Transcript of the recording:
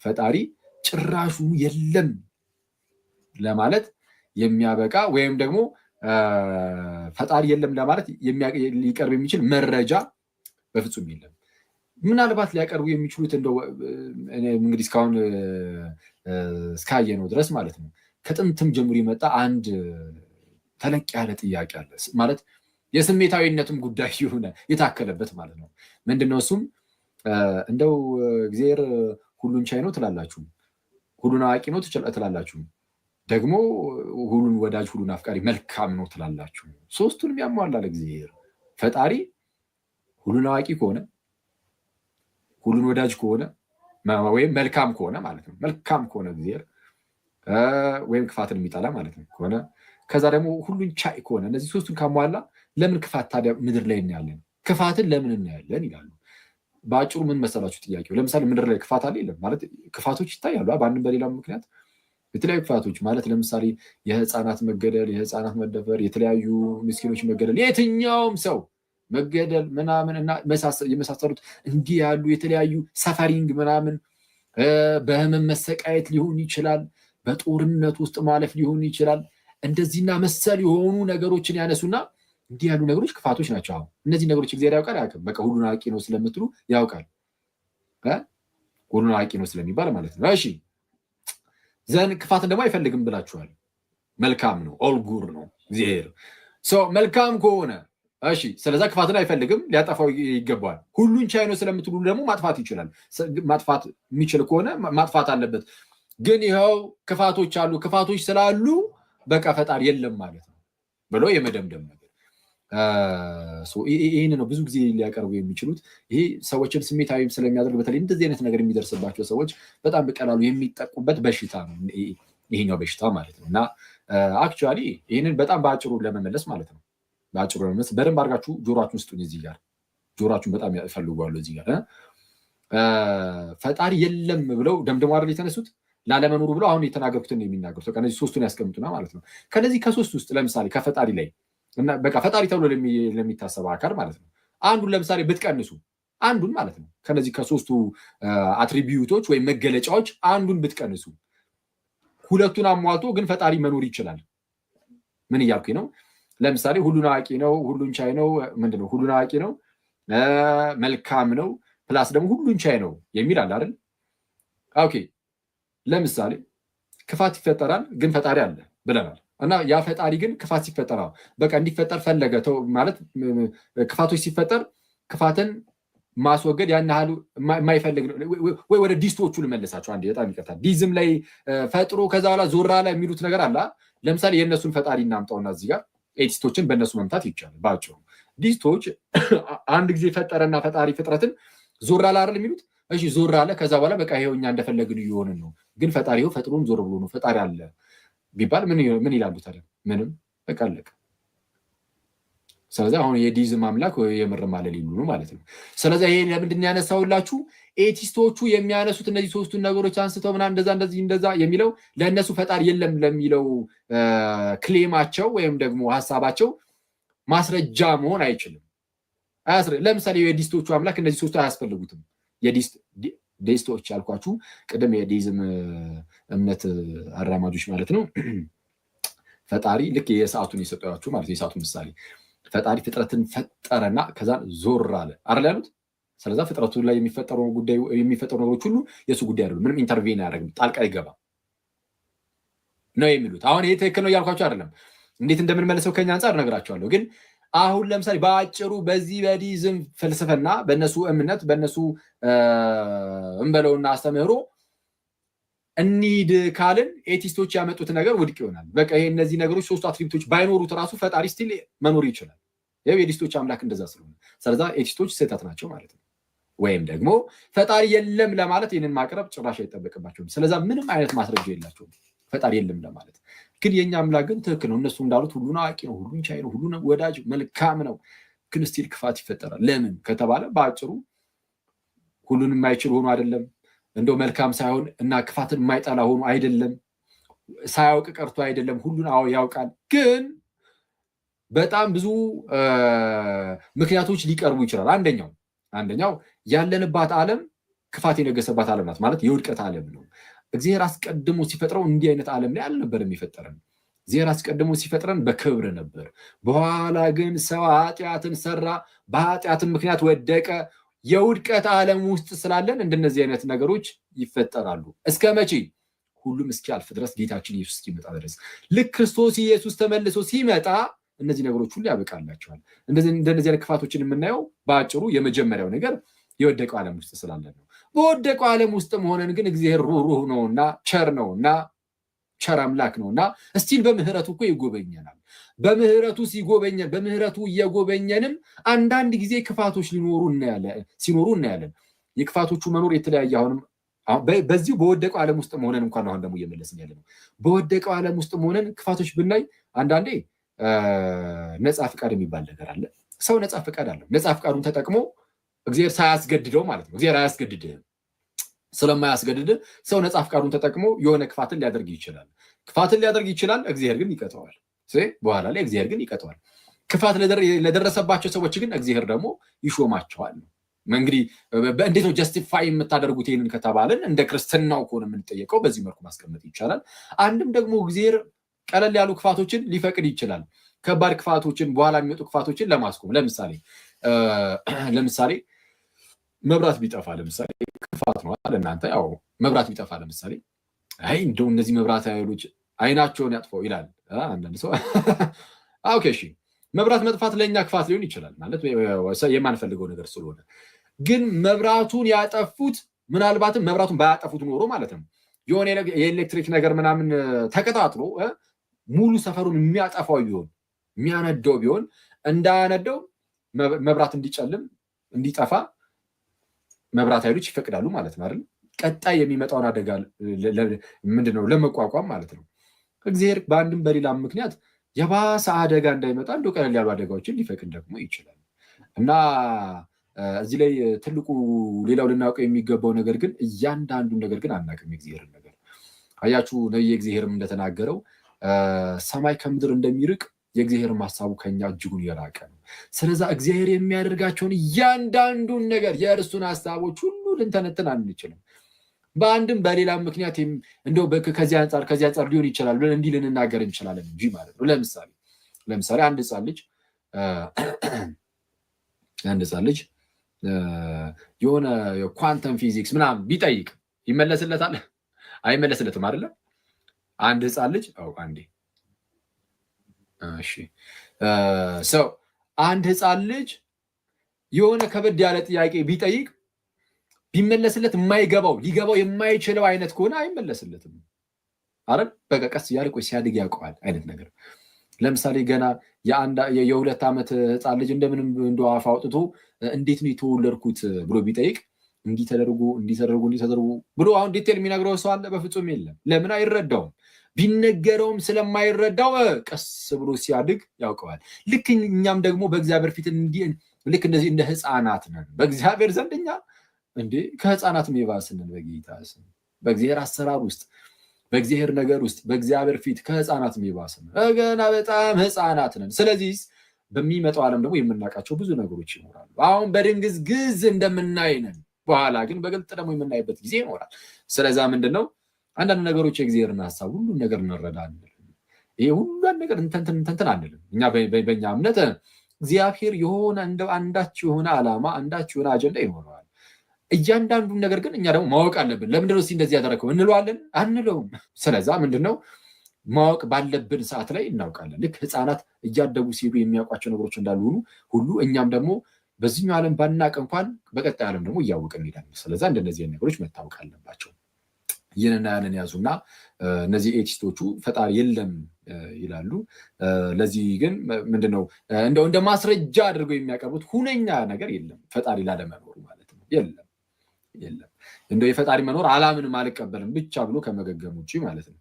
ፈጣሪ ጭራሹ የለም ለማለት የሚያበቃ ወይም ደግሞ ፈጣሪ የለም ለማለት ሊቀርብ የሚችል መረጃ በፍጹም የለም። ምናልባት ሊያቀርቡ የሚችሉት እንደው እንግዲህ እስካሁን እስካየነው ድረስ ማለት ነው ከጥንትም ጀምሮ የመጣ አንድ ተለቅ ያለ ጥያቄ አለ ማለት የስሜታዊነትም ጉዳይ የሆነ የታከለበት ማለት ነው። ምንድነው እሱም እንደው እግዚአብሔር ሁሉን ቻይ ነው ትላላችሁ፣ ሁሉን አዋቂ ነው ትላላችሁ፣ ደግሞ ሁሉን ወዳጅ ሁሉን አፍቃሪ መልካም ነው ትላላችሁ። ሶስቱንም ያሟላል እግዚአብሔር። ፈጣሪ ሁሉን አዋቂ ከሆነ ሁሉን ወዳጅ ከሆነ ወይም መልካም ከሆነ ማለት ነው መልካም ከሆነ እግዚአብሔር ወይም ክፋትን የሚጠላ ማለት ነው ከሆነ ከዛ ደግሞ ሁሉን ቻይ ከሆነ እነዚህ ሶስቱን ካሟላ ለምን ክፋት ታዲያ ምድር ላይ እናያለን? ክፋትን ለምን እናያለን ይላሉ። በአጭሩ ምን መሰላችሁ ጥያቄው? ለምሳሌ ምድር ላይ ክፋት አለ የለም ማለት ክፋቶች ይታያሉ በአንድም በሌላም ምክንያት የተለያዩ ክፋቶች ማለት ለምሳሌ የህፃናት መገደል፣ የህፃናት መደፈር፣ የተለያዩ ምስኪኖች መገደል፣ የትኛውም ሰው መገደል ምናምን እና የመሳሰሉት እንዲህ ያሉ የተለያዩ ሰፈሪንግ ምናምን በህመም መሰቃየት ሊሆን ይችላል፣ በጦርነት ውስጥ ማለፍ ሊሆን ይችላል። እንደዚህና መሰል የሆኑ ነገሮችን ያነሱና እንዲህ ያሉ ነገሮች ክፋቶች ናቸው። አሁን እነዚህ ነገሮች እግዚአብሔር ያውቃል አያውቅም? በቃ ሁሉን አዋቂ ነው ስለምትሉ ያውቃል። ሁሉን አዋቂ ነው ስለሚባል ማለት ነው። እሺ ዘን ክፋትን ደግሞ አይፈልግም ብላችኋል። መልካም ነው፣ ኦል ጉድ ነው እግዚአብሔር። መልካም ከሆነ እሺ፣ ስለዛ ክፋትን አይፈልግም፣ ሊያጠፋው ይገባዋል። ሁሉን ቻይ ነው ስለምትሉ ደግሞ ማጥፋት ይችላል። ማጥፋት የሚችል ከሆነ ማጥፋት አለበት። ግን ይኸው ክፋቶች አሉ፣ ክፋቶች ስላሉ በቃ ፈጣሪ የለም ማለት ነው ብሎ የመደምደም ነገር ይህን ነው ብዙ ጊዜ ሊያቀርቡ የሚችሉት። ይሄ ሰዎችን ስሜታዊም ስለሚያደርግ በተለይ እንደዚህ አይነት ነገር የሚደርስባቸው ሰዎች በጣም በቀላሉ የሚጠቁበት በሽታ ነው ይሄኛው በሽታ ማለት ነው። እና አክቹዋሊ ይህንን በጣም በአጭሩ ለመመለስ ማለት ነው በአጭሩ ለመመለስ በደንብ አድርጋችሁ ጆሯችሁን ስጡኝ። እዚህ ጋር ጆሯችሁን በጣም ያፈልጓሉ። እዚህ ጋር ፈጣሪ የለም ብለው ደምደሞ አይደል የተነሱት ላለመኖሩ ብለው አሁን የተናገሩትን የሚናገሩት በቃ እነዚህ ሶስቱን ያስቀምጡና ማለት ነው። ከነዚህ ከሶስት ውስጥ ለምሳሌ ከፈጣሪ ላይ እና በቃ ፈጣሪ ተብሎ ለሚታሰበው አካል ማለት ነው አንዱን ለምሳሌ ብትቀንሱ አንዱን ማለት ነው ከነዚህ ከሶስቱ አትሪቢዩቶች ወይም መገለጫዎች አንዱን ብትቀንሱ ሁለቱን አሟልቶ ግን ፈጣሪ መኖር ይችላል። ምን እያልኩኝ ነው? ለምሳሌ ሁሉን አዋቂ ነው፣ ሁሉን ቻይ ነው፣ ምንድነው ሁሉን አዋቂ ነው፣ መልካም ነው፣ ፕላስ ደግሞ ሁሉን ቻይ ነው የሚል አለ አይደል? ኦኬ ለምሳሌ ክፋት ይፈጠራል ግን ፈጣሪ አለ ብለናል። እና ያ ፈጣሪ ግን ክፋት ሲፈጠር በቃ እንዲፈጠር ፈለገ ማለት ክፋቶች ሲፈጠር ክፋትን ማስወገድ ያን ያህል የማይፈልግ ወይ ወደ ዲስቶቹ ልመልሳቸው አንዴ በጣም ይቀርታል። ዲዝም ላይ ፈጥሮ ከዛ በኋላ ዞራ ላይ የሚሉት ነገር አለ። ለምሳሌ የእነሱን ፈጣሪ እናምጣውና እዚህ ጋር ኤቲስቶችን በእነሱ መምታት ይቻላል። ባጭሩ ዲስቶች አንድ ጊዜ ፈጠረና ፈጣሪ ፍጥረትን ዞራ ላይ አይደል የሚሉት? እሺ ዞር አለ። ከዛ በኋላ በቃ ይሄው እኛ እንደፈለግን እየሆንን ነው። ግን ፈጣሪው ፈጥሮም ዞር ብሎ ነው ፈጣሪ አለ ቢባል ምን ይላሉ ታዲያ? ምንም በቃ አለቀ። ስለዚህ አሁን የዲዝም አምላክ የምርም አለ ሊሉ ነው ማለት ነው። ስለዚህ ይሄ ለምንድን ያነሳውላችሁ? ኤቲስቶቹ የሚያነሱት እነዚህ ሶስቱን ነገሮች አንስተው ምናምን እንደዛ የሚለው ለእነሱ ፈጣሪ የለም ለሚለው ክሌማቸው ወይም ደግሞ ሀሳባቸው ማስረጃ መሆን አይችልም። ለምሳሌ የዲስቶቹ አምላክ እነዚህ ሶስቱ አያስፈልጉትም። ዴስቶች ያልኳችሁ ቅድም የዲዝም እምነት አራማጆች ማለት ነው። ፈጣሪ ልክ የሰዓቱን የሰጠኋችሁ ማለት የሰዓቱ ምሳሌ ፈጣሪ ፍጥረትን ፈጠረና ከዛ ዞር አለ አይደል ያሉት። ስለዛ ፍጥረቱ ላይ የሚፈጠሩ ነገሮች ሁሉ የሱ ጉዳይ አይደሉም፣ ምንም ኢንተርቬን አያደርግም፣ ጣልቃ አይገባም ነው የሚሉት። አሁን ይሄ ትክክል ነው እያልኳቸው አይደለም። እንዴት እንደምንመልሰው ከኛ አንጻር እነግራቸዋለሁ። ግን አሁን ለምሳሌ በአጭሩ በዚህ በዲዝም ፍልስፍና በእነሱ እምነት በእነሱ እንበለውና አስተምህሮ እንሂድ ካልን ኤቲስቶች ያመጡት ነገር ውድቅ ይሆናል። በቃ ይሄ እነዚህ ነገሮች ሶስቱ አትሪቢዩቶች ባይኖሩት ራሱ ፈጣሪ ስቲል መኖር ይችላል። ያው የዲስቶች አምላክ እንደዛ ስለሆነ ስለዛ ኤቲስቶች ስህተት ናቸው ማለት ነው። ወይም ደግሞ ፈጣሪ የለም ለማለት ይህንን ማቅረብ ጭራሽ አይጠበቅባቸውም። ስለዛ ምንም አይነት ማስረጃ የላቸውም ፈጣሪ የለም ለማለት። ግን የኛ አምላክ ግን ትክክል ነው። እነሱ እንዳሉት ሁሉን አዋቂ ነው፣ ሁሉን ቻይ ነው፣ ሁሉን ወዳጅ መልካም ነው። ግን ስቲል ክፋት ይፈጠራል። ለምን ከተባለ በአጭሩ ሁሉን የማይችል ሆኖ አይደለም፣ እንደው መልካም ሳይሆን እና ክፋትን የማይጠላ ሆኖ አይደለም፣ ሳያውቅ ቀርቶ አይደለም። ሁሉን ያውቃል። ግን በጣም ብዙ ምክንያቶች ሊቀርቡ ይችላል። አንደኛው ያለንባት ዓለም ክፋት የነገሰባት ዓለም ናት ማለት የውድቀት ዓለም ነው። እግዚአብሔር አስቀድሞ ሲፈጥረው እንዲህ አይነት ዓለም ላይ አልነበረም የፈጠረን። እግዚአብሔር አስቀድሞ ሲፈጥረን በክብር ነበር። በኋላ ግን ሰው ኃጢአትን ሰራ፣ በኃጢአትን ምክንያት ወደቀ። የውድቀት ዓለም ውስጥ ስላለን እንደነዚህ አይነት ነገሮች ይፈጠራሉ። እስከ መቼ? ሁሉም እስኪያልፍ ድረስ፣ ጌታችን ኢየሱስ እስኪመጣ ድረስ። ልክ ክርስቶስ ኢየሱስ ተመልሶ ሲመጣ እነዚህ ነገሮች ሁሉ ያበቃላቸዋል። እንደነዚህ አይነት ክፋቶችን የምናየው በአጭሩ የመጀመሪያው ነገር የወደቀው ዓለም ውስጥ ስላለን ነው። በወደቀው ዓለም ውስጥ መሆነን ግን እግዚአብሔር ሩህሩህ ነውና ቸር ነውና ቸር አምላክ ነውና እስቲል በምህረቱ እኮ ይጎበኘናል። በምህረቱ ሲጎበኘን በምህረቱ እየጎበኘንም አንዳንድ ጊዜ ክፋቶች ሲኖሩ እናያለን። የክፋቶቹ መኖር የተለያየ አሁንም በዚሁ በወደቀው ዓለም ውስጥ መሆነን እንኳን አሁን ደግሞ እየመለስን ያለ ነው። በወደቀው ዓለም ውስጥ መሆነን ክፋቶች ብናይ አንዳንዴ ነፃ ፍቃድ የሚባል ነገር አለ። ሰው ነፃ ፍቃድ አለው። ነፃ ፍቃዱን ተጠቅሞ እግዚአብሔር ሳያስገድደው ማለት ነው። እግዚአብሔር አያስገድድህም። ስለማያስገድድ ሰው ነፃ ፍቃዱን ተጠቅሞ የሆነ ክፋትን ሊያደርግ ይችላል። እግዚአብሔር ግን ይቀጠዋል። በኋላ ላይ እግዚአብሔር ግን ይቀጠዋል። ክፋት ለደረሰባቸው ሰዎች ግን እግዚአብሔር ደግሞ ይሾማቸዋል። እንግዲህ እንዴት ነው ጀስቲፋይ የምታደርጉት ይህንን ከተባለን እንደ ክርስትናው ከሆነ የምንጠየቀው በዚህ መልኩ ማስቀመጥ ይቻላል። አንድም ደግሞ እግዚአብሔር ቀለል ያሉ ክፋቶችን ሊፈቅድ ይችላል። ከባድ ክፋቶችን በኋላ የሚመጡ ክፋቶችን ለማስቆም ለምሳሌ መብራት ቢጠፋ ለምሳሌ ክፋት ነው አለ እናንተ ያው መብራት ቢጠፋ ለምሳሌ እንደው እነዚህ መብራት ኃይሎች አይናቸውን ያጥፈው ይላል አንዳንድ ሰው። ኦኬ እሺ መብራት መጥፋት ለኛ ክፋት ሊሆን ይችላል ማለት የማንፈልገው ነገር ስለሆነ፣ ግን መብራቱን ያጠፉት ምናልባትም መብራቱን ባያጠፉት ኖሮ ማለት ነው የሆነ የኤሌክትሪክ ነገር ምናምን ተቀጣጥሎ ሙሉ ሰፈሩን የሚያጠፋው ቢሆን የሚያነደው ቢሆን እንዳያነደው መብራት እንዲጨልም እንዲጠፋ መብራት ኃይሎች ይፈቅዳሉ ማለት ነው አይደል? ቀጣይ የሚመጣውን አደጋ ምንድነው ለመቋቋም ማለት ነው። እግዚአብሔር በአንድም በሌላም ምክንያት የባሰ አደጋ እንዳይመጣ እንደው ቀለል ያሉ አደጋዎችን ሊፈቅድ ደግሞ ይችላል። እና እዚህ ላይ ትልቁ ሌላው ልናውቀው የሚገባው ነገር ግን እያንዳንዱን ነገር ግን አናውቅም። የእግዚአብሔርን ነገር አያችሁ ነቢየ እግዚአብሔርም እንደተናገረው ሰማይ ከምድር እንደሚርቅ የእግዚአብሔር ሀሳቡ ከኛ እጅጉን የራቀ ነው። ስለዛ እግዚአብሔር የሚያደርጋቸውን እያንዳንዱን ነገር የእርሱን ሀሳቦች ሁሉ ልንተነትን አንችልም። በአንድም በሌላም ምክንያት እንደው ከዚህ አንጻር ሊሆን ይችላል ብለን እንዲህ ልንናገር እንችላለን እንጂ ማለት ነው። ለምሳሌ አንድ ህፃን ልጅ የሆነ የኳንተም ፊዚክስ ምናምን ቢጠይቅ ይመለስለታል? አይመለስለትም አይደለም። አንድ ህፃን ልጅ አንድ ህፃን ልጅ የሆነ ከበድ ያለ ጥያቄ ቢጠይቅ ቢመለስለት ሊገባው የማይችለው አይነት ከሆነ አይመለስለትም አይደል? በቃ ቀስ እያለ ሲያድግ ያውቀዋል አይነት ነገር። ለምሳሌ ገና የ2 ዓመት ህፃን ልጅ እንደምንም እንደ አፍ አውጥቶ እንዴት ነው የተወለድኩት ብሎ ቢጠይቅ እንዲተደርጉ ብሎ አሁን ዲቴል የሚነግረው ሰው አለ? በፍጹም የለም። ለምን? አይረዳውም። ቢነገረውም ስለማይረዳው ቀስ ብሎ ሲያድግ ያውቀዋል። ልክ እኛም ደግሞ በእግዚአብሔር ፊት ልክ እንደዚህ እንደ ህፃናት ነን በእግዚአብሔር ዘንድ። እኛ ከህፃናት የባስንን በጌታ ስም በእግዚአብሔር አሰራር ውስጥ በእግዚአብሔር ነገር ውስጥ በእግዚአብሔር ፊት ከህፃናት የባስን ገና በጣም ህፃናት ነን። ስለዚህ በሚመጣው ዓለም ደግሞ የምናውቃቸው ብዙ ነገሮች ይኖራሉ። አሁን በድንግዝግዝ እንደምናይ ነን፣ በኋላ ግን በግልጥ ደግሞ የምናይበት ጊዜ ይኖራል። ስለዛ ምንድነው አንዳንድ ነገሮች የእግዚአብሔርን ሀሳብ ሁሉን ነገር እንረዳ አንልም። ይሄ ሁሉን ነገር እንተንትን አንልም። እኛ በእኛ እምነት እግዚአብሔር የሆነ እንደው አንዳች የሆነ ዓላማ አንዳች የሆነ አጀንዳ ይኖረዋል። እያንዳንዱን ነገር ግን እኛ ደግሞ ማወቅ አለብን። ለምንድነው እንደዚህ ያደረገው እንለዋለን? አንለውም። ስለዛ ምንድነው ማወቅ ባለብን ሰዓት ላይ እናውቃለን። ልክ ህፃናት እያደጉ ሲሄዱ የሚያውቋቸው ነገሮች እንዳሉ ሁሉ እኛም ደግሞ በዚህኛው ዓለም ባናቅ እንኳን በቀጣይ ዓለም ደግሞ እያወቅን እንሄዳለን። ስለዛ እንደነዚህ ነገሮች መታወቅ አለባቸው። ይህንና ያንን ያዙና እነዚህ ኤቲስቶቹ ፈጣሪ የለም ይላሉ። ለዚህ ግን ምንድነው እንደው እንደ ማስረጃ አድርገው የሚያቀርቡት ሁነኛ ነገር የለም ፈጣሪ ላለመኖሩ ማለት ነው። የለም እንደው የፈጣሪ መኖር አላምንም አልቀበልም ብቻ ብሎ ከመገገም ውጭ ማለት ነው።